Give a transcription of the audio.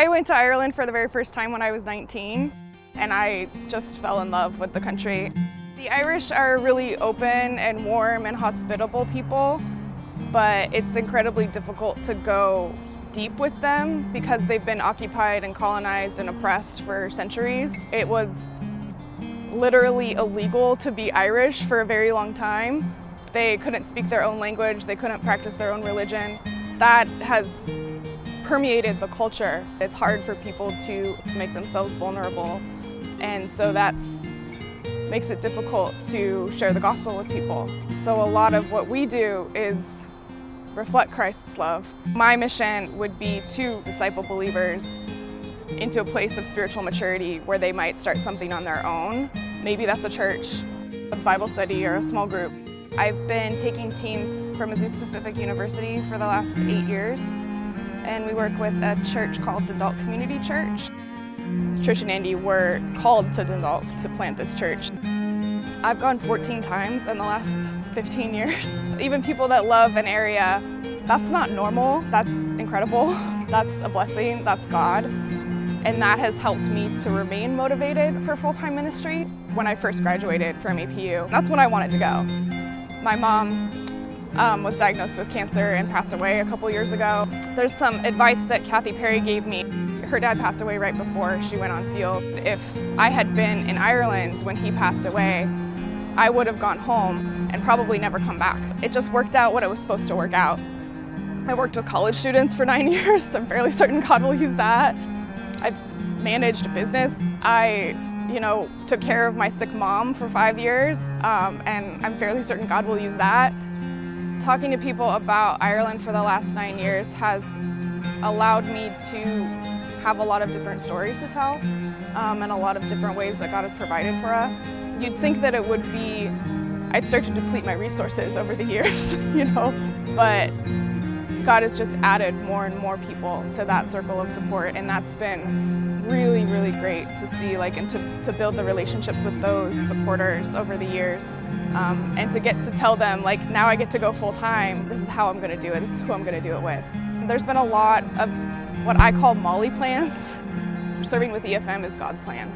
I went to Ireland for the very first time when I was 19, and I just fell in love with the country. The Irish are really open and warm and hospitable people, but it's incredibly difficult to go deep with them because they've been occupied and colonized and oppressed for centuries. It was literally illegal to be Irish for a very long time. They couldn't speak their own language, they couldn't practice their own religion. That has permeated the culture. It's hard for people to make themselves vulnerable, and so that makes it difficult to share the gospel with people. So a lot of what we do is reflect Christ's love. My mission would be to disciple believers into a place of spiritual maturity where they might start something on their own. Maybe that's a church, a Bible study, or a small group. I've been taking teams from Azusa Pacific University for the last 8 years, and we work with a church called Dundalk Community Church. Trish and Andy were called to Dundalk to plant this church. I've gone 14 times in the last 15 years. Even people that love an area, that's not normal, that's incredible, that's a blessing, that's God. And that has helped me to remain motivated for full-time ministry. When I first graduated from APU, that's when I wanted to go. My mom was diagnosed with cancer and passed away a couple years ago. There's some advice that Kathy Perry gave me. Her dad passed away right before she went on field. If I had been in Ireland when he passed away, I would have gone home and probably never come back. It just worked out what it was supposed to work out. I worked with college students for 9 years. I'm fairly certain God will use that. I've managed a business. I took care of my sick mom for 5 years, and I'm fairly certain God will use that. Talking to people about Ireland for the last 9 years has allowed me to have a lot of different stories to tell, and a lot of different ways that God has provided for us. You'd think that it would be, I'd start to deplete my resources over the years, but God has just added more and more people to that circle of support, and that's been really, really great to see, and to build the relationships with those supporters over the years, and to get to tell them, now I get to go full-time, this is how I'm going to do it, this is who I'm going to do it with. There's been a lot of what I call Molly plans. Serving with EFM is God's plan.